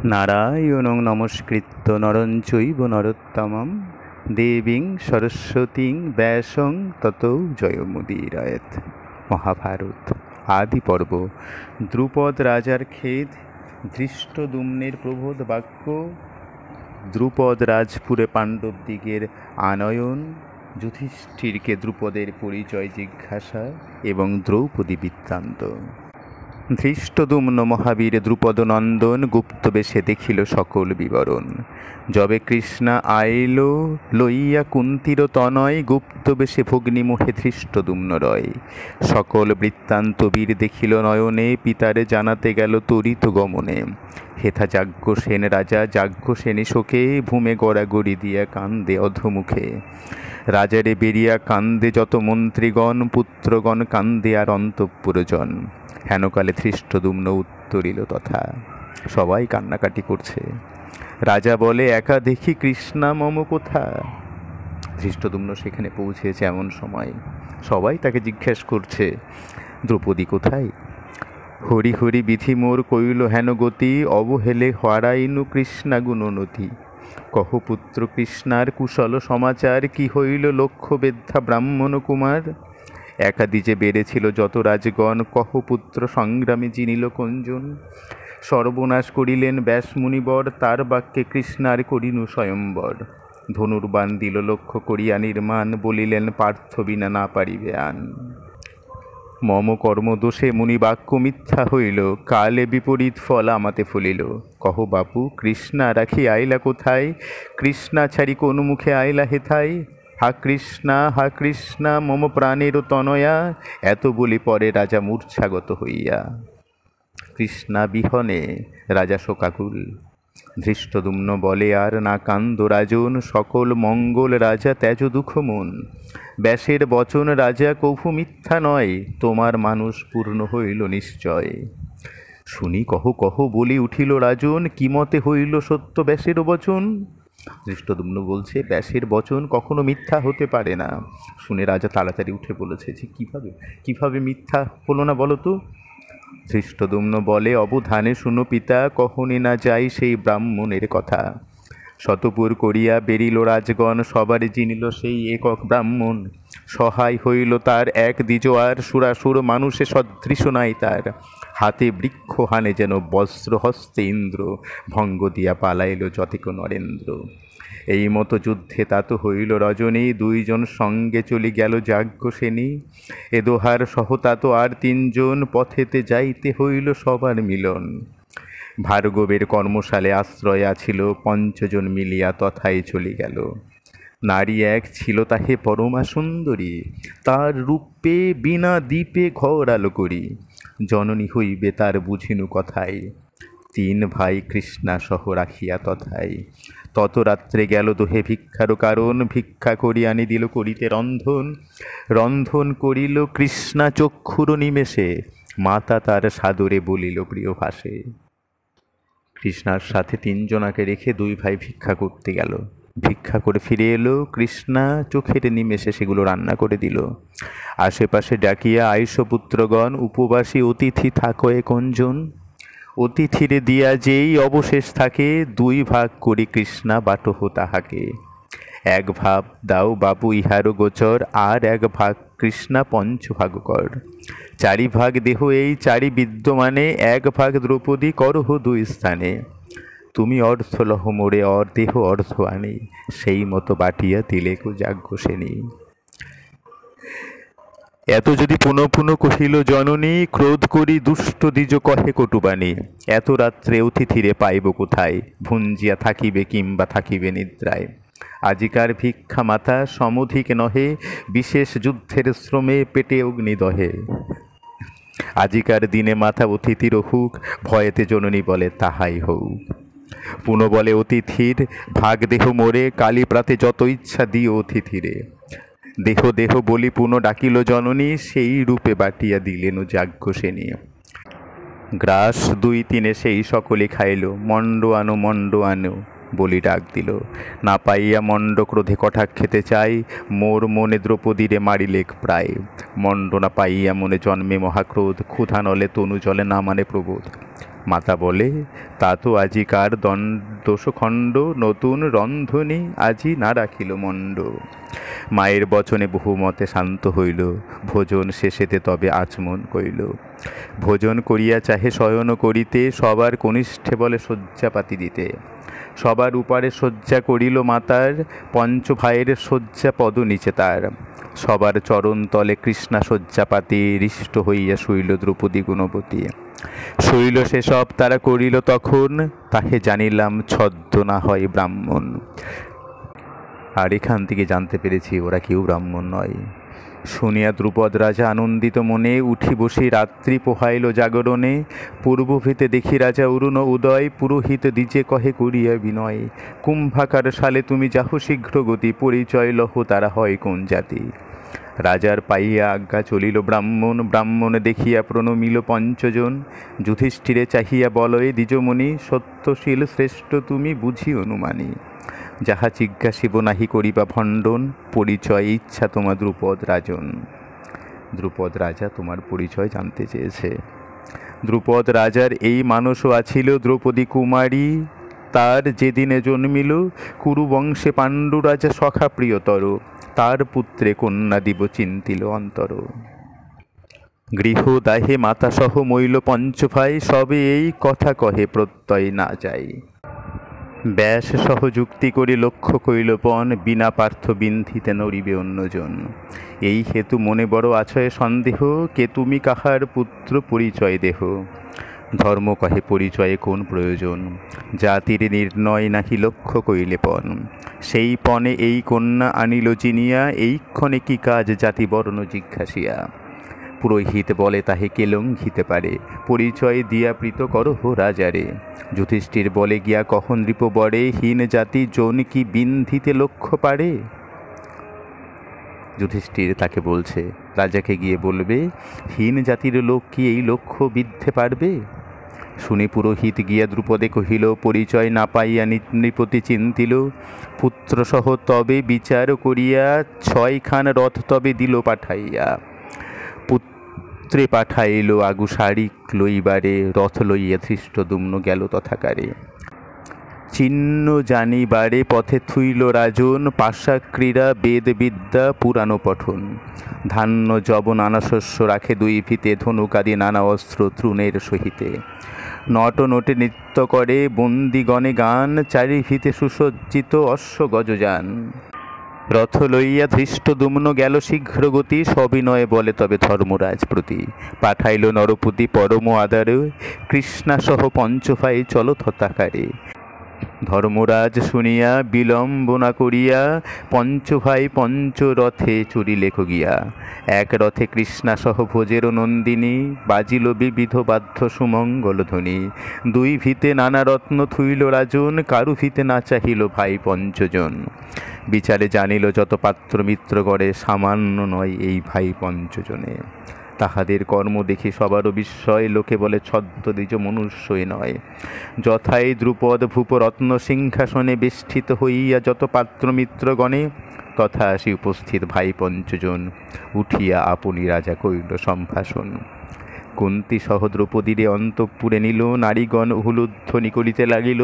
নারায়ণং নমস্কৃত্য নরং চৈব নরোত্তমং দেবীং সরস্বতীং ব্যাসং ততো জয়মুদীরয়েৎ। মহাভারত আদি পর্ব। দ্রুপদ রাজার খেদ, ধৃষ্টদ্যুম্নের প্রবোধ বাক্য, দ্রুপদ রাজপুরে পাণ্ডবদিগের আনয়ন, যুধিষ্ঠিরকে দ্রুপদের পরিচয় জিজ্ঞাসা এবং দ্রৌপদী বৃত্তান্ত। ধৃষ্টদ্যুম্ন মহাবীর দ্রুপদনন্দন গুপ্তবেশে দেখিল সকল বিবরণ। যবে কৃষ্ণা আইল লইয়া কুন্তীর তনয়, গুপ্তবেশে ভগ্নিমুখে ধৃষ্টদ্যুম্ন রয়। সকল বৃত্তান্ত বীর দেখিল নয়নে, পিতারে জানাতে গেল তরিত গমনে। হেথা যাজ্ঞসেন রাজা যাজ্ঞসেনী শোকে, ভূমে গড়াগড়ি দিয়া কান্দে অধমুখে। রাজারে বেরিয়া কান্দে যত মন্ত্রীগণ, পুত্রগণ কান্দে আর অন্তঃপুরজন। হেনকালে ধৃষ্টদ্যুম্ন উত্তরিল তথা। সবাই কান্নাকাটি করছে। রাজা বলে, একা দেখি কৃষ্ণা মম কোথা। ধৃষ্টদ্যুম্ন সেখানে পৌঁছেছে এমন সময় সবাই তাকে জিজ্ঞেস করছে, দ্রৌপদী কোথায়? হরি হরি বিধি মোর কইল হেন গতি, অবহেলে হারাইনু কৃষ্ণা গুণনতি। কহ পুত্র কৃষ্ণার কুশল সমাচার, কি হইল লক্ষ্য বেদ্ধা ব্রাহ্মণ কুমার। একাদি যে বেড়েছিল যত রাজগণ, কহ পুত্র সংগ্রামে জিনিল কোনজন। সর্বনাশ করিলেন ব্যাস মুনিবর, তার বাক্যে কৃষ্ণার করিনু স্বয়ম্বর। ধনুর্বাণ দিল লক্ষ্য করিয়া নির্মাণ, বলিলেন পার্থ বিনা না পারিবে আন। মম কর্মদোষে মুনি বাক্য মিথ্যা হইল, কালে বিপরীত ফল আমাতে ফলিল। কহ বাপু কৃষ্ণা রাখি আইলা কোথায়, কৃষ্ণা ছাড়ি কোন মুখে আইলা হেথায়। হা কৃষ্ণা মম প্রাণের তনয়া, এত বলি পরে রাজা মূর্ছাগত হইয়া। কৃষ্ণা বিহনে রাজা শোকাকুল। ধৃষ্টদ্যুম্ন বলে, আর না কান্দ রাজন, সকল মঙ্গল রাজা ত্যাজ দুঃখ মন। ব্যাসের বচন রাজা কভু মিথ্যা নয়, তোমার মানুষ পূর্ণ হইল নিশ্চয়। শুনি কহ কহ বলি উঠিল রাজন, কি মতে হইল সত্য ব্যাসের বচন। ধৃষ্টদ্যুম্ন বলছে, ব্যাসের বচন কখনো মিথ্যা হতে পারে না। শুনে রাজা তাড়াতাড়ি উঠে বলেছে যে কিভাবে মিথ্যা হলো না বলো তো। ধৃষ্টদ্যুম্ন বলে, অবধানে শুনো পিতা, কখনই না যাই সেই ব্রাহ্মণের কথা। শতপুর করিয়া বেরিল রাজগণ, সবার জিনিল সেই একক ব্রাহ্মণ। সহায় হইল তার এক দ্বিজোয়ার, সুরাসুর মানুষে সদৃশ নাই তার। হাতে বৃক্ষ হানে যেন বস্ত্র, হস্তে ইন্দ্র, ভঙ্গ দিয়া পালাইল যতিক নরেন্দ্র। এই মতো যুদ্ধে তাত হইল রজনী, দুইজন সঙ্গে চলি গেল যাজ্ঞসেনী। এ দোহার সহতাত আর তিনজন, পথেতে যাইতে হইল সবার মিলন। ভার্গবের কর্মশালে আশ্রয় আছিল, পঞ্চজন মিলিয়া তথায় চলি গেল। নারী এক ছিল তাহে পরমা সুন্দরী, তার রূপে বিনা দ্বীপে ঘর আলো করি। জননী হইবে তার বুঝিনু কথায়, তিন ভাই কৃষ্ণা সহ রাখিয়া তথায়। তত রাত্রে গেল দোহে ভিক্ষারও কারণ, ভিক্ষা করি আনি দিল করিতে রন্ধন। রন্ধন করিল কৃষ্ণা চক্ষুর নিমেষে, মাতা তার সাদরে বলিল প্রিয় ভাষে। কৃষ্ণার সাথে তিনজনাকে রেখে দুই ভাই ভিক্ষা করতে গেল। ভিক্ষা করে ফিরে এলো, কৃষ্ণা চোখের নিমেষে সেগুলো রান্না করে দিল। আশেপাশে ডাকিয়া আইস পুত্রগণ, উপবাসী অতিথি থাকয়ে কোনজন। অতিথিরে দিয়া যেই অবশেষ থাকে, দুই ভাগ করি কৃষ্ণা বাটহ তাহাকে। এক ভাগ দাও বাবু ইহারও গোচর, আর এক ভাগ কৃষ্ণা পঞ্চভাগ কর। চারি ভাগ দেহ এই চারি বিদ্যমানে, এক ভাগ দ্রৌপদী করহ দুই স্থানে। তুমি অর্থ লহ মোরে দেহ অর্থ আনি, সেই মতো বাটিয়া দিলে কো যাজ্ঞসেনী। এত যদি পুনঃ পুনঃ কহিল জননী, ক্রোধ করি দুষ্ট দ্বিজ কহে কটুবাণী। এত রাত্রে অতিথিরে পাইব কোথায়, ভুঞ্জিয়া থাকিবে কিংবা থাকিবে নিদ্রায়। আজিকার ভিক্ষা মাতা সমধিক নহে, বিশেষ যুদ্ধের শ্রমে পেটে অগ্নি দহে। আজিকার দিনে মাথা অতিথির হুক, ভয়েতে জননী বলে তাহাই হউক। পুনঃ বলে অতিথির ভাগ দেহ মোরে, কালী প্রাতে যত ইচ্ছা দিও অতিথিরে। দেহ দেহ বলি পুনঃ ডাকিল জননী, সেই রূপে বাটিয়া দিলেন যাজ্ঞসেনী। গ্রাস দুই তিনে সেই সকলে খাইল, মণ্ড আনো বলি ডাক দিল। না পাইয়া মণ্ড ক্রোধে কটাক খেতে চাই, মোর মনে দ্রৌপদীরে মারিলেক প্রায়। মণ্ড না পাইয়া মনে জন্মে মহাক্রোধ, ক্ষুধা নলে তনু জলে না মানে প্রবোধ। মাতা বলে, তা তো আজিকার দোষখণ্ড, নতুন রন্ধনে আজি না রাখিল মণ্ড। মায়ের বচনে বহুমতে শান্ত হইল, ভোজন শেষেতে তবে আচমন কইল। ভোজন করিয়া চাহে শয়ন করিতে, সবার কনিষ্ঠে বলে শয্যাপাতি দিতে। সবার উপারে শয্যা করিল মাতার, পঞ্চ ভাইয়ের শয্যা পদ নিচে তার। সবার চরণ তলে কৃষ্ণা শয্যাপাতি, হৃষ্ট হইয়া শুইল দ্রৌপদী গুণবতী। শৈল সেসব তারা করিল তখন, তাহে জানিলাম ছদ্ম না হয় ব্রাহ্মণ। আর এখান থেকে জানতে পেরেছি ওরা কেউ ব্রাহ্মণ নয়। শুনিয়া দ্রুপদ রাজা আনন্দিত মনে, উঠি বসি রাত্রি পোহাইল জাগরণে। পূর্বভীতে দেখি রাজা অরুণ উদয়, পুরোহিত দ্বিজে কহে করিয়া বিনয়। কুম্ভাকার সালে তুমি যাহ শীঘ্র গতি, পরিচয় লহ তারা হয় কোন জাতি। রাজার পাইয়া আজ্ঞা চলিল ব্রাহ্মণ, ব্রাহ্মণ দেখিয়া প্রণমিল পঞ্চজন। যুধিষ্ঠিরে চাহিয়া বলয়ে দ্বিজমণি, সত্যশীল শ্রেষ্ঠ তুমি বুঝি অনুমানী। যাহা জিজ্ঞাসিব নাহি করিবা ভণ্ডন, পরিচয় ইচ্ছা তোমার দ্রুপদ রাজন। দ্রুপদ রাজা তোমার পরিচয় জানতে চেয়েছে। দ্রুপদ রাজার এই মানসও আছিল দ্রৌপদী কুমারী, তার যেদিনে জন্মিল কুরুবংশে পাণ্ডু রাজা সখা প্রিয়তর। তার পুত্রে কন্যা দিব চিন্তিল অন্তর। গৃহ দাহে মাতাসহ মইল পঞ্চভাই, সবে এই কথা কহে প্রত্যয় না যায়। ব্যাস সহ যুক্তি করি লক্ষ্য কইল পণ, বিনা পার্থ বিন্ধিতে নড়িবে অন্যজন। এই হেতু মনে বড় আছয় সন্দেহ, কে তুমি কাহার পুত্র পরিচয় দেহ। ধর্ম কহে পরিচয়ে কোন প্রয়োজন, জাতির নির্ণয় নাহি লক্ষ্য কইলে পণ। সেই পণে এই কন্যা আনিল চিনিয়া, এইক্ষণে কি কাজ জাতিবর্ণ জিজ্ঞাসিয়া। পুরোহিত বলে তাহে কে লঙ্ঘিতে পারে, পরিচয় দিয়া প্রীত করহ রাজারে। যুধিষ্ঠির বলে গিয়া কখন নৃপ বরে, হীন জাতি জন কি বিন্ধিতে লক্ষ্য পারে। যুধিষ্ঠির তাকে বলছে, রাজাকে গিয়ে বলবে, হীন জাতির লোক কি এই লক্ষ্য বিদ্ধে পারবে। শুনে পুরোহিত গিয়া দ্রুপদে কহিল, পরিচয় না পাইয়া নৃপতি চিন্তিল। পুত্রসহ তবে বিচার করিয়া, 6খান রথ তবে দিল পাঠাইয়া। পুত্রে পাঠাইল আগু শাড়ি লইবারে, রথ লইয়া ধৃষ্টদ্যুম্ন গেল তথাকারে। চিহ্ন জানিবারে পথে থুইল রাজন, পাশা ক্রীড়া বেদ বিদ্যা পুরাণ পঠন। ধান্য যব নানা শস্য রাখে দুই ফিতে, ধনুকাদি নানা অস্ত্র তৃণের সহিতে। নট নটে নৃত্য করে বন্দিগণে গান, চারি ফিতে সুসজ্জিত অশ্ব গজযান। রথ লইয়া ধৃষ্টদ্যুম্ন গেল শীঘ্র গতি, সবিনয়ে বলে তবে ধর্মরাজ প্রতি। পাঠাইল নরপতি পরম আদরে, কৃষ্ণাসহ পঞ্চভাই চল তথাকারে। ধর্মরাজ শুনিয়া বিলম্ব না করিয়া, পঞ্চভাই পঞ্চরথে চড়িলেখ গিয়া। এক রথে কৃষ্ণাসহ ভোজের নন্দিনী, বাজিল বিবিধ বাদ্য সুমঙ্গল ধ্বনি। দুই ভিতে নানা রত্ন থুইল রাজন, কারু ভিতে না চাহিল ভাই পঞ্চজন। বিচারে জানিল যত পাত্র মিত্র গড়ে, সামান্য নয় এই ভাই পঞ্চজনে। তাহাদের কর্ম দেখি সবারও বিস্ময়, লোকে বলে ছদ্মদ্বিজ মনুষ্যই নয়। যথাই দ্রুপদ ভূপ রত্ন সিংহাসনে বেষ্টিত হইয়া যত পাত্র মিত্রগণে, তথা আসি উপস্থিত ভাই পঞ্চজন। উঠিয়া আপনি রাজা কইল সম্ভাষণ। কুন্তী সহ দ্রৌপদীরে অন্তঃপুরে নিল, নারীগণ হুলুধ্বনি করিতে লাগিল।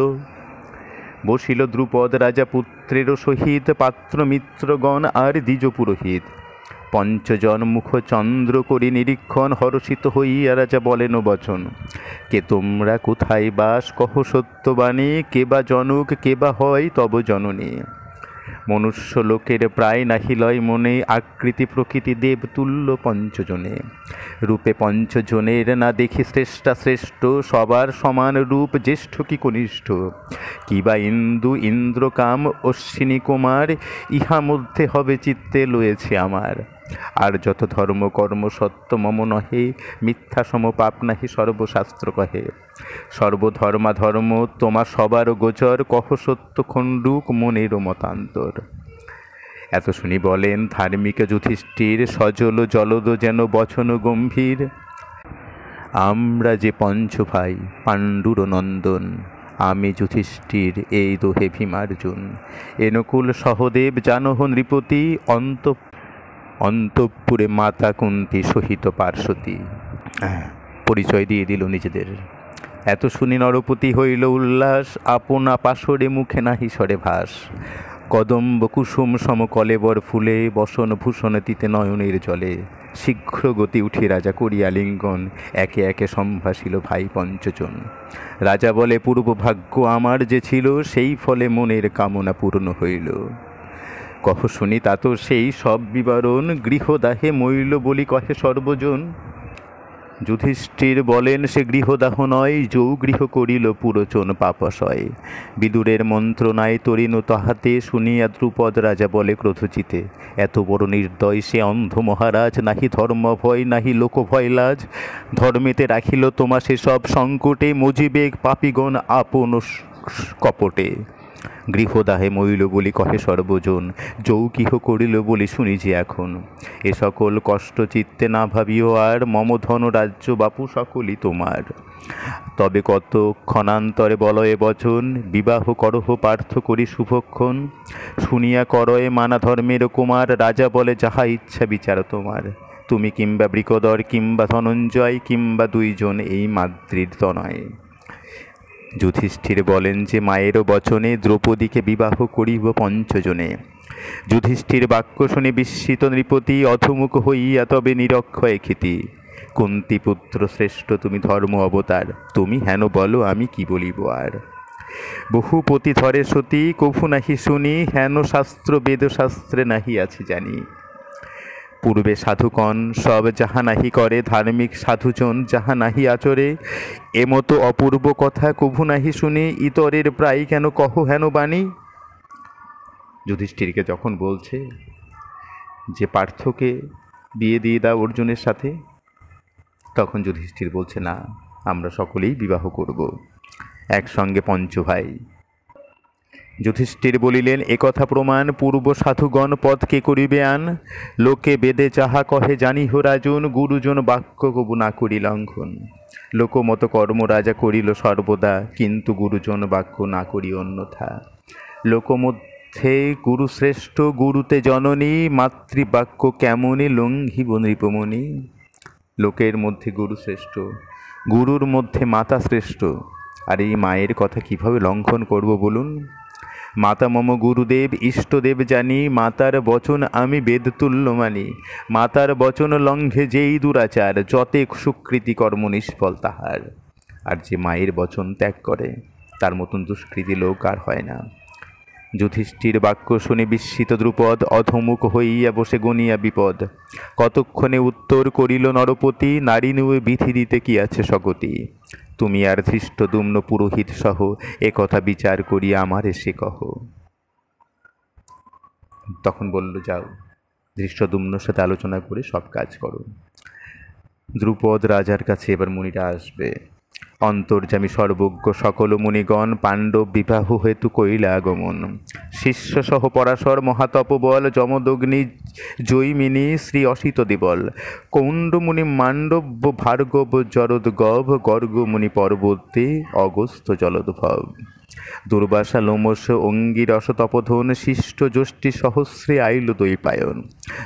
বসিল দ্রুপদ রাজা পুত্রের সহিত, পাত্র মিত্রগণ আর দ্বিজ পুরোহিত। পঞ্চজন মুখ চন্দ্র করি নিরীক্ষণ, হর্ষিত হইয়া রাজা বলেন বচন। কে তোমরা কোথায় বাস কহ সত্যবাণী, কে বা জনক কে বা হয় তব জননী। মনুষ্য লোকের প্রায় নাহি লয় মনে, আকৃতি প্রকৃতি দেব তুল্য পঞ্চজনে। রূপে পঞ্চজনের না দেখি শ্রেষ্ঠা শ্রেষ্ঠ, সবার সমান রূপ জ্যেষ্ঠ কি কনিষ্ঠ। কিবা ইন্দু ইন্দ্রকাম অশ্বিনী কুমার, ইহা মধ্যে হবে চিত্তে লয়েছে আমার। আর যত ধর্ম কর্ম সত্য মম নহে, মিথ্যা সম পাপ নাহি সর্বশাস্ত্র কহে। সর্বধর্মাধর্ম তোমা সবার গোচর, কহ সত্য খণ্ডুক মনের মতান্তর। এত শুনি বলেন ধার্মিক যুধিষ্ঠির, সজল জলদ যেন বচন গম্ভীর। আমরা যে পঞ্চভাই পাণ্ডুর নন্দন, আমি যুধিষ্ঠির এই দোহে ভীমার্জুন। এনকুল সহদেব জানহ নৃপতি, অন্তঃপুরে মাতা কুন্তী সহিত পার্শ্বতী। পরিচয় দিয়ে দিল নিজেদের। এত শুনি নরপতি হইল উল্লাস, আপনা পাশরে মুখে নাহি সরে ভাস। কদম্ব কুসুম সম কলেবর ফুলে, বসন ভূষণ তিতে নয়নের জলে। শীঘ্র গতি উঠি রাজা করিয়া লিঙ্গন, একে একে সম্ভাসিল ভাই পঞ্চজন। রাজা বলে, পূর্ব ভাগ্য আমার যে ছিল, সেই ফলে মনের কামনা পূর্ণ হইল। কহ শুনি তা তো সেই সব বিবরণ, গৃহদাহে মইল বলি কহে সর্বজন। যুধিষ্ঠির বলেন, সে গৃহদাহ নয়, যৌ গৃহ করিল পুরোচন পাপাশয়। বিদুরের মন্ত্রণায় তরিণ তাহাতে, শুনিয়া দ্রুপদ রাজা বলে ক্রোধচিতে, এত বড় নির্দয় সে অন্ধ মহারাজ, নাহি ধর্ম ভয় নাহি লোক ভয় লাজ। ধর্মেতে রাখিল তোমা সেসব সংকটে, মজিবে পাপিগণ আপন কপটে। গৃহদাহে মইল বলি কহে সর্বজন, যৌগৃহ করিল বলি শুনি যে এখন। এ সকল কষ্ট চিত্তে না ভাবিও আর, মম ধন রাজ্য বাপু সকলই তোমার। তবে কত ক্ষণান্তরে বলয়ে বচন, বিবাহ করহ পার্থ করি শুভক্ষণ। শুনিয়া করয়ে মানা ধর্মের কুমার, রাজা বলে যাহা ইচ্ছা বিচার তোমার। তুমি কিংবা বৃকদর কিংবা ধনঞ্জয়, কিংবা দুইজন এই মাদ্রির তনয়। যুধিষ্ঠির বলেন যে মায়েরও বচনে, দ্রৌপদীকে বিবাহ করিব পঞ্চজনে। যুধিষ্ঠির বাক্য শুনে বিস্মিত নৃপতি, অধমুখ হইয়া তবে নিরক্ষয় ক্ষিতি। কুন্তিপুত্র শ্রেষ্ঠ তুমি ধর্ম অবতার, তুমি হেন বলো আমি কি বলিব আর। বহুপতি ধরে সতী কভু নাহি শুনি, হেন শাস্ত্র বেদশাস্ত্রে নাহি আছে জানি। পূর্বে সাধুগণ সব যাহা নাহি করে, ধার্মিক সাধুজন যাহা নাহি আচরে। এমতো অপূর্ব কথা কভু নাহি শুনি, ইতরের প্রায় কেন কহ হেন বাণী। যুধিষ্ঠিরকে যখন বলছে যে পার্থকে বিয়ে দিয়ে দাও অর্জুনের সাথে, তখন যুধিষ্ঠির বলছে না, আমরা সকলেই বিবাহ করব, একসঙ্গে পঞ্চভাই। যুধিষ্ঠির বলিলেন, একথা প্রমাণ পূর্ব সাধুগণ পদকে করিবে আন। লোকে বেদে যাহা কহে জানিহ রাজন, গুরুজন বাক্য কবু না করি লঙ্ঘন। লোকমত কর্ম রাজা করিল সর্বদা, কিন্তু গুরুজন বাক্য না করি অন্যথা। লোকমধ্যে গুরু শ্রেষ্ঠ গুরুতে জননী, মাতৃবাক্য কেমনে লঙ্ঘিব নৃপমণি। লোকের মধ্যে গুরু শ্রেষ্ঠ, গুরুর মধ্যে মাতা শ্রেষ্ঠ, আর এই মায়ের কথা কিভাবে লঙ্ঘন করব বলুন। মাতা মম গুরুদেব ইষ্টদেব জানি, মাতার বচন আমি বেদতুল্য মানি। মাতার বচন লঙ্ঘে যেই দুরাচার, যতেক সুকৃতি কর্ম নিষ্ফল তাহার। আর যে মায়ের বচন ত্যাগ করে, তার মতন দুষ্কৃতি লোক আর হয় না। যুধিষ্ঠির বাক্য শুনে বিস্মিত দ্রুপদ, অধমুখ হইয়া বসে গনিয়া বিপদ। কতক্ষণে উত্তর করিল নরপতি, নারী নুয়ে বিধি দিতে কি আছে স্বগতি। তুমি আর ধৃষ্টদ্যুম্ন পুরোহিত সহ, একথা বিচার করিয়া আমার এসে কহ। তখন বলল, যাও ধৃষ্টদ্যুম্নর সাথে আলোচনা করে সব কাজ করো। দ্রুপদ রাজার কাছে এবার মুনিরা আসবে। অন্তর্যামী সর্বজ্ঞ সকল মুনিগণ, পাণ্ডব বিবাহ হেতু কইলা আগমন। শিষ্য সহ পরাশর মহাতপবল, যমদগ্নি জৈমিনী শ্রী অসিত দেবল। কৌণ্ডমুনি মাণ্ডব্য ভার্গব জরদগভ, গর্গমুনি পর্বতে অগস্ত্য জলোদ্ভব। দুর্বাসা লোমস অঙ্গিরস তপধন, শিষ্ট যষ্টি সহস্রে আইল দৈপায়ন।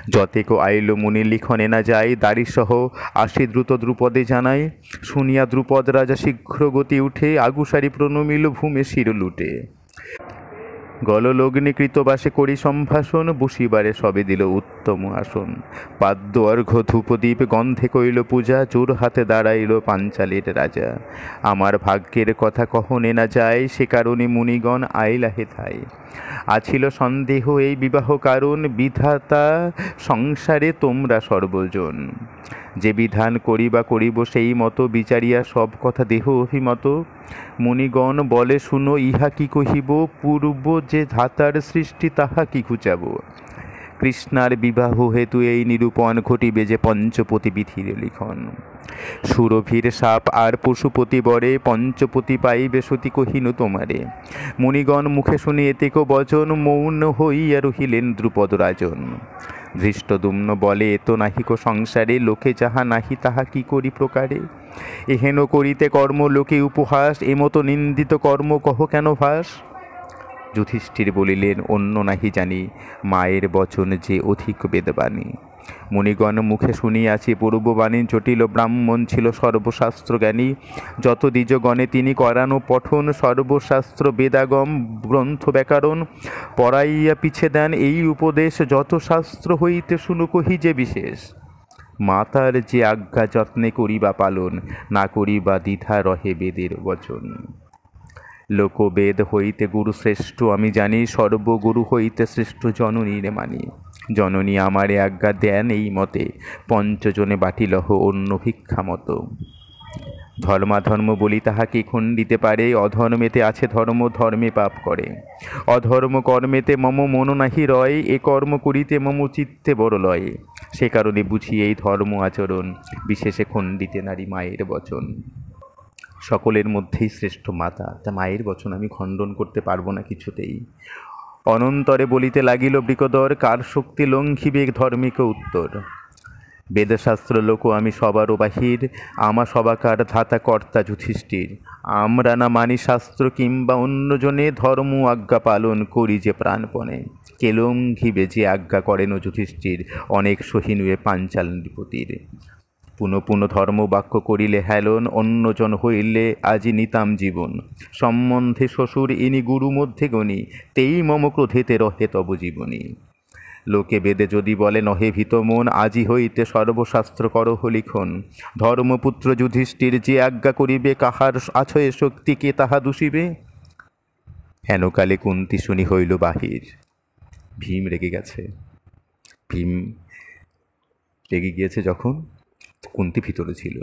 যতেক আইল মুনি লিখনে না যায়, দাড়িসহ আসি দ্রুত দ্রুপদে জানায়। শুনিয়া দ্রুপদ রাজা শীঘ্র গতি উঠে, আগুসারি প্রণমিল ভূমে শির লুটে। গললগ্নিকৃত বাসে করি সম্ভাষণ, বসিবারে সবে দিল উত্তম আসন। পাদ্য অর্ঘ্য ধূপদীপ গন্ধে কইল পূজা, জোর হাতে দাঁড়াইল পাঞ্চালের রাজা। আমার ভাগ্যের কথা কহনে না যায়, সে কারণে মুনিগণ আইলা হেথায়। আছিল সন্দেহ এই বিবাহ কারণ, বিধাতা সংসারে তোমরা সর্বজন। যে বিধান করিবা করিব সেই মতো, বিচারিয়া সব কথা দেহ অভিমত। মুনিগণ বলে শুনো ইহা কি কহিব, পূর্ব যে ধাতার সৃষ্টি তাহা কি খুঁচাব। কৃষ্ণার বিবাহ হেতু এই নিরূপণ, ঘটিবে যে পঞ্চপতি বিধির লিখন। সুরভীর সাপ আর পশুপতি বরে, পঞ্চপতি পাইবে সতী কহিনু তোমারে। মুনিগণ মুখে শুনি এতেক বচন, মৌন হইয়া রহিলেন দ্রুপদ রাজন। ধৃষ্টদ্যুম্ন বলে, এত নাহিক সংসারে, লোকে যাহা নাহি তাহা কি করি প্রকারে। এহেন করিতে কর্ম লোকে উপহাস, এমতো নিন্দিত কর্ম কহ কেন ভাস। যুধিষ্ঠির বলিলেন, অন্য নাহি জানি, মায়ের বচন যে অধিক বেদবাণী। মুনিগণ মুখে শুনিয়াছি পূর্ববাণী জটিল, ব্রাহ্মণ ছিল সর্বশাস্ত্র জ্ঞানী। যত দ্বিজগণে তিনি করানো পঠন, সর্বশাস্ত্র বেদাগম গ্রন্থ ব্যাকরণ পড়াইয়া পিছে দেন এই উপদেশ, যত শাস্ত্র হইতে শুনু কহি যে বিশেষ। মাতার যে আজ্ঞা যত্নে করিবা পালন, না করিবা দ্বিধা রহে বেদের বচন। লোকবেদ হইতে গুরু শ্রেষ্ঠ আমি জানি, সর্বগুরু হইতে শ্রেষ্ঠ জননীর মানি। জননী আমারে আজ্ঞা দেন এই মতে, পঞ্চজনে বাটিলহ অন্য ভিক্ষা মতো। ধর্মাধর্ম বলি তাহাকে খণ্ডিতে পারে, অধর্মেতে আছে ধর্ম, ধর্মে পাপ করে। অধর্ম কর্মেতে মম মন নাহি রয়, এ কর্ম করিতে মম চিত্তে বড় লয়। সে কারণে বুঝি এই ধর্ম আচরণ, বিশেষে খণ্ডিতে নারী মায়ের বচন। সকলের মধ্যেই শ্রেষ্ঠ মাতা, তা মায়ের বচন আমি খণ্ডন করতে পারবো না কিছুতেই। অনন্তরে বলিতে লাগিল বৃকদর, কার শক্তি লঙ্ঘিবে ধর্মিক উত্তর। বেদশাস্ত্র লোক আমি সবারও বাহির, আমা সবাকার ধাতা কর্তা যুধিষ্ঠির। আমরা না মানি শাস্ত্র কিংবা অন্যজনে, ধর্ম আজ্ঞা পালন করি যে প্রাণপণে। কে লঙ্ঘিবে যে আজ্ঞা করেন যুধিষ্ঠির, অনেক সহিনুয়ে পাঞ্চাল নৃপতির। পুনঃ পুনঃ ধর্ম বাক্য করিলে হেলন, অন্যজন হইলে আজি নিতাম জীবন। সম্বন্ধে শ্বশুর ইনি গুরু মধ্যে গণি, তেই মম ক্রোধেতে রহে তব জীবনী। লোকে বেদে যদি বলে নহে ভীত মন, আজি হইতে সর্বশাস্ত্র করহ লিখন। ধর্মপুত্র যুধিষ্ঠির যে আজ্ঞা করিবে, কাহার আছয়ে শক্তি কে তাহা দূষিবে। হেনকালে কুন্তি শুনি হইল বাহির। ভীম রেগে গেছে। ভীম রেগে গিয়েছে যখন, কুন্তি ভিতরে ছিল।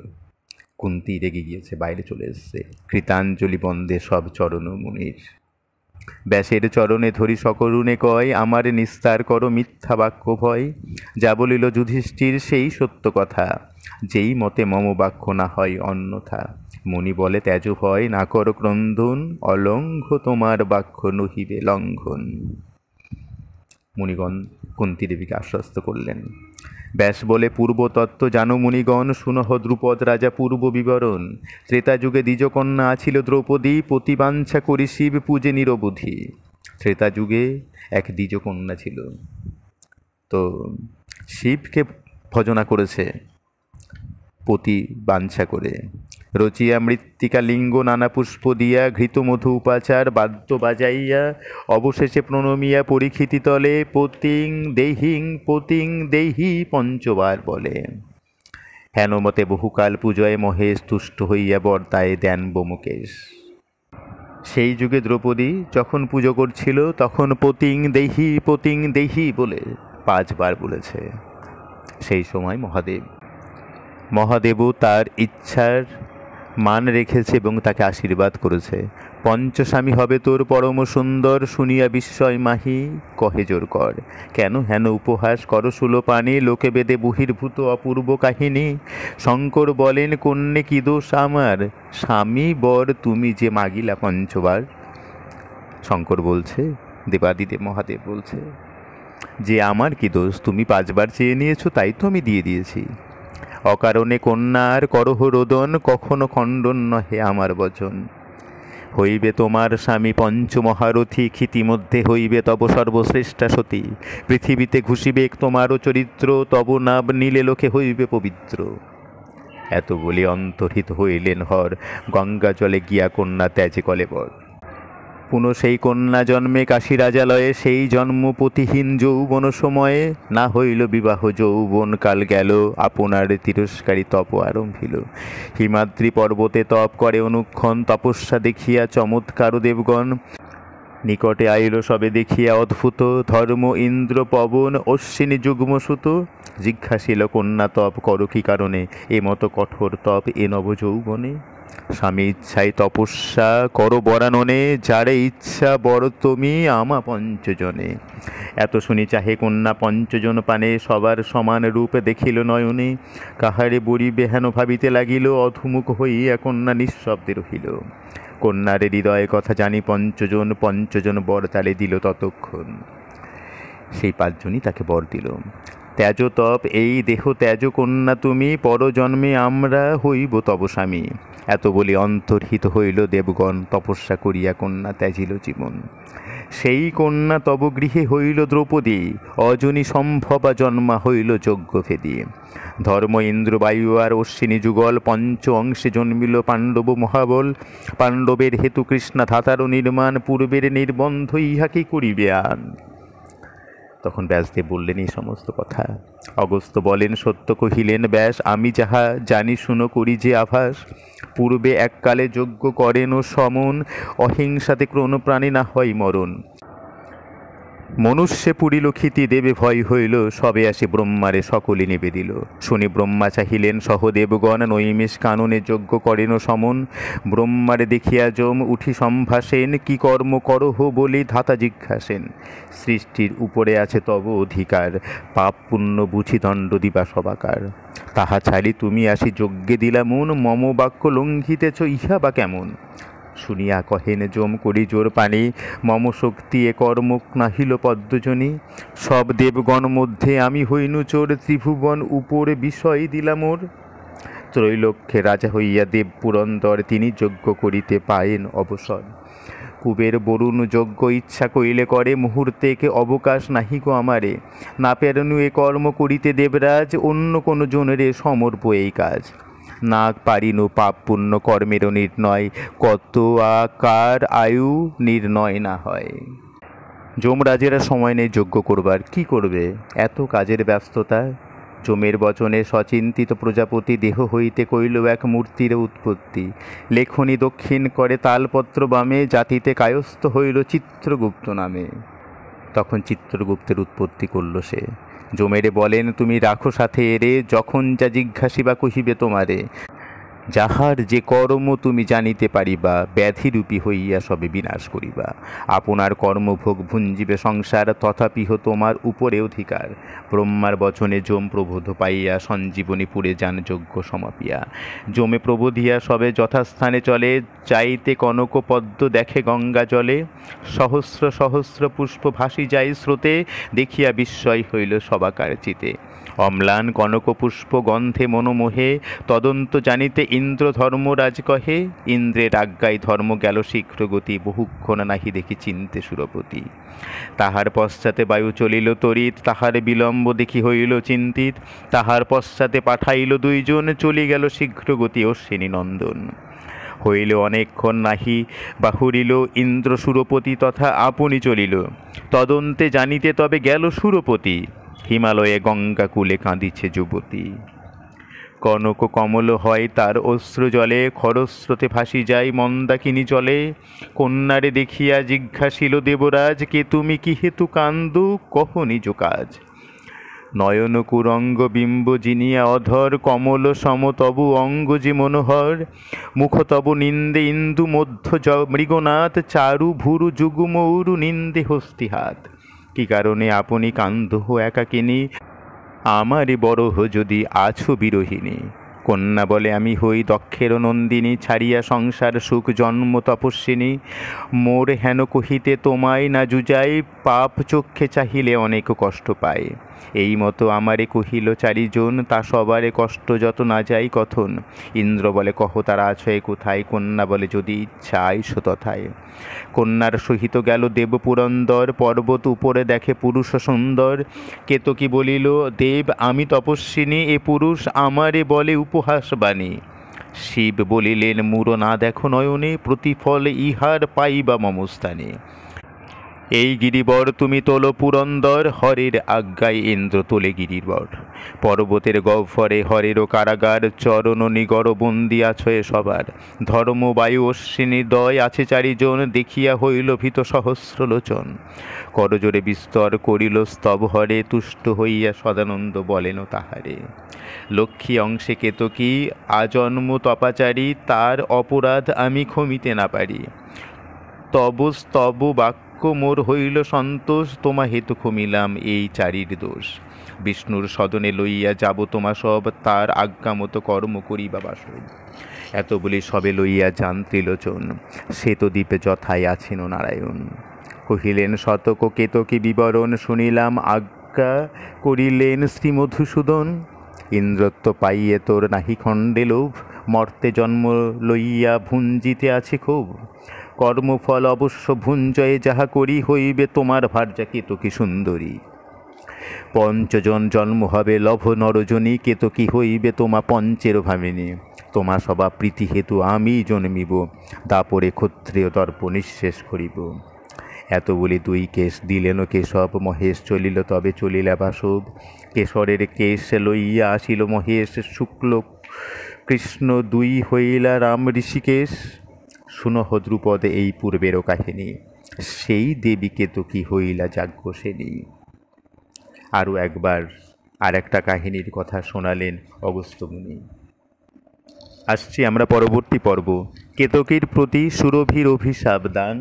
কুন্তি রেগে গিয়েছে, বাইরে চলে এসছে। কৃতাঞ্জলি বন্দে সব চরণ মুনির। ব্যাসের চরণে ধরি সকরুণে কয়, আমারে নিস্তার করো মিথ্যা বাক্য ভয়। যা বলিল যুধিষ্ঠির সেই সত্য কথা, যেই মতে মম বাক্য না হয় অন্যথা। মুনি বলে ত্যাজ ভয় না কর ক্রন্দন, অলঙ্ঘ তোমার বাক্য নহিবে লঙ্ঘন। মুনিগণ কুন্তি দেবীকে আশ্বস্ত করলেন। ব্যাস বলে পূর্বতত্ত্ব জানো মুনিগণ, শুনহ দ্রুপদ রাজা পূর্ব বিবরণ। ত্রেতা যুগে দ্বিজকন্যা আছিল দ্রৌপদী, প্রতিবাঞ্ছা করি শিব পূজে নিরবধি। ত্রেতা যুগে এক দ্বিজকন্যা ছিল, তো শিবকে ভজনা করেছে প্রতিবাঞ্ছা করে। রচিয়া মৃত্তিকা লিঙ্গ নানা পুষ্প দিয়া, ঘৃত মধু উপাচার বাদ্য বাজাইয়া, অবশেষে প্রণমিয়া পরীক্ষিতি তলে, পতিং দেহি পঞ্চবার বলে। হেনমতে বহুকাল পূজয় মহেশ, তুষ্ট হইয়া বর্তায় দেন বোমকেশ। সেই যুগে দ্রৌপদী যখন পুজো করছিল, তখন পতিং দেহি বলে 5 বার বলেছে। সেই সময় মহাদেবও তার ইচ্ছার মান রেখেছে এবং তাকে আশীর্বাদ করেছে। পঞ্চস্বামী হবে তোর পরম সুন্দর, শুনিয়া বিস্ময় মাহি কহে জোর কর। কেন হেন উপহাস কর সুলোপানি, লোকে বেদে বহির্ভূত অপূর্ব কাহিনী। শঙ্কর বলেন কন্যে কি দোষ আমার, স্বামী বর তুমি যে মাগিলা পঞ্চবার। শঙ্কর বলছে, দেবাদিদেব মহাদেব বলছে যে আমার কি দোষ, তুমি 5 বার চেয়ে নিয়েছো, তাই তো আমি দিয়ে দিয়েছি। অকারণে কন্যার করহ রোদন, কখনো খণ্ডন নহে আমার বচন। হইবে তোমার স্বামী পঞ্চমহারথী, ক্ষিতিমধ্যে হইবে তব সর্বশ্রেষ্ঠা সতী। পৃথিবীতে ঘুষিবে তোমারও চরিত্র, তব নাম নীলে লোকে হইবে পবিত্র। এত বলে অন্তর্হিত হইলেন হর, গঙ্গা জলে গিয়া কন্যা ত্যাজে কলেবর। পুনঃ সেই কন্যা জন্মে কাশী রাজালয়ে, সেই জন্ম পতিহীন যৌবন সময়ে। না হইল বিবাহ যৌবন কাল গেল, আপনার তিরস্কারী তপ আরম্ভিল। হিমাদ্রি পর্বতে তপ করে অনুক্ষণ, তপস্যা দেখিয়া চমৎকার দেবগণ। নিকটে আইল সবে দেখিয়া অদ্ভুত, ধর্ম ইন্দ্র পবন অশ্বিনী যুগ্মসুত। জিজ্ঞাসিল কন্যা তপ কর কি কারণে, এ মতো কঠোর তপ এ নব যৌবনে। স্বামী ইচ্ছায় তপস্যা করো বরাননে, যারে ইচ্ছা বর তুমি আমা পঞ্চজনে। এত শুনি চাহে কন্যা পঞ্চজন পানে, সবার সমান রূপ দেখিল নয়নে। কাহারে বরিবে হেন ভাবিতে লাগিল, অধুমুখ হইয়া কন্যা নিঃশব্দে রহিল। কন্যার হৃদয় কথা জানি পঞ্চজন বর তালে দিল ততক্ষণ। সেই 5 জনই তাকে বর দিল। ত্যাজ তপ এই দেহ ত্যাজ কন্যা তুমি, পরজন্মে আমরা হইব তব স্বামী। এত বলি অন্তর্হিত হইল দেবগণ, তপস্যা করিয়া কন্যা ত্যাজিল জীবন। সেই কন্যা তব গৃহে হইল দ্রৌপদী, অজনী সম্ভবা জন্মা হইল যজ্ঞভেদী। ধর্ম ইন্দ্র বায়ু আর অশ্বিনী যুগল, পঞ্চ অংশে জন্মিল পাণ্ডব মহাবল। পাণ্ডবের হেতু কৃষ্ণা ধাতার নির্মাণ, পূর্বের নির্বন্ধ ইহাকে করিবে আন। তখন ব্যাসদেব বললেন এই সমস্ত কথা। অগস্ত্য বলেন, সত্য কহিলেন ব্যাস, আমি যাহা জানি শুনো করি যে আভাস। পূর্বে এককালে যজ্ঞ করেন ও সমন, অহিংসাতে কোনো প্রাণী না হয় মরণ। মনুষ্যে পুরিল ক্ষিতি, দেবে ভয় হইল, সবে আসি ব্রহ্মারে সকলে নেবে দিল। শুনি ব্রহ্মা চাহিলেন সহদেবগণ, নৈমিষ কাননে যজ্ঞ করেন সমন। ব্রহ্মারে দেখিয়া যম উঠি সম্ভাসেন, কি কর্ম করহ বলি ধাতা জিজ্ঞাসেন। সৃষ্টির উপরে আছে তব অধিকার, পাপ পুণ্য বুঝি দণ্ড দিবা সবাকার। তাহা ছাড়ি তুমি আসি যজ্ঞে দিলা মন, মম বাক্য লঙ্ঘিতেছ ইহা বা কেমন। শুনিয়া কহেন যম করি জোর পানি, মম শক্তি এ কর্ম নাহিল পদ্মজনী। সব দেবগণ মধ্যে আমি হইনু চোর, ত্রিভুবন উপরে বিষয় দিলাম মোর। ত্রৈলোক্যে রাজা হইয়া দেব পুরন্দর, তিনি যজ্ঞ করিতে পায়েন অবসর। কুবের বরুণ যজ্ঞ ইচ্ছা কইলে করে, মুহূর্তে কে অবকাশ নাহি গো আমারে। না পেরনু এ কর্ম করিতে দেবরাজ, অন্য কোন জনরে সমর্প এই কাজ। না পারিনু পাপ পুণ্য কর্মেরও নির্ণয়, কত আকার আয়ু নির্ণয় না হয়। যমরাজেরা সময় নেই যজ্ঞ করবার, কি করবে এত কাজের ব্যস্ততা। যমের বচনে সচিন্তিত প্রজাপতি, দেহ হইতে কইল এক মূর্তির উৎপত্তি। লেখনী দক্ষিণ করে তালপত্র বামে, জাতিতে কায়স্থ হইল চিত্রগুপ্ত নামে। তখন চিত্রগুপ্তের উৎপত্তি করল সে। যমেরে বলেন, তুমি রাখো সাথে এরে, যখন যা জিজ্ঞাসিবা কহিবে তোমারে। যাহার যে কর্ম তুমি জানিতে পারিবা, ব্যাধিরূপী হইয়া সবে বিনাশ করিবা। আপনার কর্মভোগ ভুঞ্জিবে সংসার, তথাপিহ তোমার উপরে অধিকার। ব্রহ্মার বচনে যম প্রবোধ পাইয়া, সঞ্জীবনী পুরে যান যজ্ঞ সমাপিয়া। যমে প্রবোধিয়া সবে যথাস্থানে চলে, চাইতে কনক পদ্ম দেখে গঙ্গা জলে। সহস্র সহস্র পুষ্প ভাসি যায় স্রোতে, দেখিয়া বিস্ময় হইল সবাকার চিতে। অম্লান কনক পুষ্প গন্ধে মনোমোহে, তদন্ত জানিতে ইন্দ্র ধর্মরাজ কহে। ইন্দ্রের আজ্ঞায় ধর্ম গেল শীঘ্র গতি, বহুক্ষণ নাহি দেখি চিনতে সুরপতি। তাহার পশ্চাতে বায়ু চলিল তরিত, তাহার বিলম্ব দেখি হইল চিন্তিত। তাহার পশ্চাতে পাঠাইল দুইজন, চলি গেল শীঘ্র গতি অশ্বিনী নন্দন। হইল অনেকক্ষণ নাহি বাহুরিল, ইন্দ্র সুরপতি তথা আপনি চলিল। তদন্তে জানিতে তবে গেল সুরপতি, হিমালয়ে গঙ্গা কূলে কাঁদিছে যুবতী। কনক কমল হয় তার অশ্রু জলে, খরস্রোতে ভাসি যায় মন্দাকিনী জলে। কন্যারে দেখিয়া জিজ্ঞাসিল দেবরাজ, কে তুমি কি হেতু কান্দু, কহ নিজ কাজ। নয়ন কুরঙ্গ বিম্ব জিনিয়া অধর, কমল সম তবু অঙ্গ যে মনোহর। মুখ তব নিন্দে ইন্দু মধ্য মৃগনাথ, চারু ভুরু যুগুমৌরু নিন্দে হস্তিহাত। কি কারণে আপনি কান্দহ একাকিনী, আমারে বরহ যদি আছো বিরহিনী। কন্যা বলে, আমি হই দক্ষের নন্দিনী, ছাড়িয়া সংসার সুখ জন্ম তপস্বিনী। মোর হেন কহিতে তোমায় না জুজাই, পাপ চক্ষে চাহিলে অনেক কষ্ট পায়। এই মতো আমারে কহিল চারিজন, তা সবারে কষ্ট যত না যাই কথন। ইন্দ্র বলে, কহ তারা আছো কোথায়। কন্যা বলে, যদি ইচ্ছা আইসো তথায়। কন্যার সহিত গেল দেব পুরন্দর, পর্বত উপরে দেখে পুরুষ সুন্দর। কেতকী বলিল, দেব আমি তপস্বিনী, এ পুরুষ আমারে বলে উপহাস বাণী। শিব বলিলেন, মূঢ় না দেখো নয়নে, প্রতিফল ইহার পাইবা মমস্থানে। এই গিরিবর তুমি তোলো পুরন্দর, হরের আজ্ঞায় ইন্দ্র তোলে গিরিবর। পর্বতের গহ্বরে হরেরও কারাগার, চরণ নিগর বন্দি আছো এ সবার। ধর্ম বায়ু অশ্বিনী দয় আছে চারিজন, দেখিয়া হইল ভীত সহস্র লোচন। করজোরে বিস্তর করিল স্তব হরে, তুষ্ট হইয়া সদানন্দ বলেন তাহারে। লক্ষ্মী অংশে কেতকী আজন্ম তপাচারী, তার অপরাধ আমি ক্ষমিতে না পারি। তব স্তব বাক্য মোর হইল সন্তোষ, তোমা হেতু ক্ষমিলাম এই চারির দোষ। বিষ্ণুর সদনে লইয়া যাব তোমা সব, তার আজ্ঞা মতো কর্ম করিবা বাসব। এত বলি সবে লইয়া যান ত্রিলোচন, শ্বেতদ্বীপে যথায় আছেন নারায়ণ। কহিলেন শতক কেতকী বিবরণ, শুনিলাম প্রজ্ঞা করিলেন শ্রী মধুসূদন। ইন্দ্রত্ব পাইয়ে তোর নাহি খণ্ডে লোভ, মর্তে জন্ম লইয়া ভুঞ্জিতে আছে ক্ষোভ। কর্মফল অবশ্য ভুঞ্জয়ে যাহা করি, হইবে তোমার ভার্যা কেতকী সুন্দরী। পঞ্চজন জন্ম হবে লভ নরজনী, কেতকী হইবে তোমা পঞ্চের ভামিনী। তোমা সবা প্রীতি হেতু আমি জন্মিব, দাপরে ক্ষত্রিয় দর্প নিঃশেষ করিব। এত বলি দুই কেশ দিলেন কেশব, মহেশ চলিল তবে চলিলা বাসব। কেশরের কেশ লইয়া আসিল মহেশ, শুক্ল কৃষ্ণ দুই হইলা রাম ঋষিকেশ। শুনহ দ্রুপদে এই পূর্বেরও কাহিনী, সেই দেবী কেতকী হইলা যাজ্ঞসেনী। আরও একবার আর একটা কাহিনীর কথা শোনালেন অগস্ত্য মুনি। আসছি আমরা পরবর্তী পর্ব, কেতকীর প্রতি সুরভির অভিশাপ দান।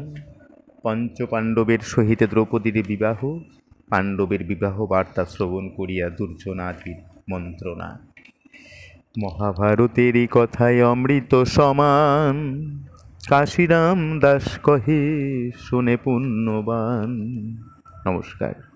পঞ্চপাণ্ডবের সহিত দ্রৌপদীর বিবাহ, পাণ্ডবের বিবাহ বার্তা শ্রবণ করিয়া দুর্জনাদির মন্ত্রণা। মহাভারতেরই কথায় অমৃত সমান, কাশিরাম দাস কহে শুনে পুণ্যবান। নমস্কার।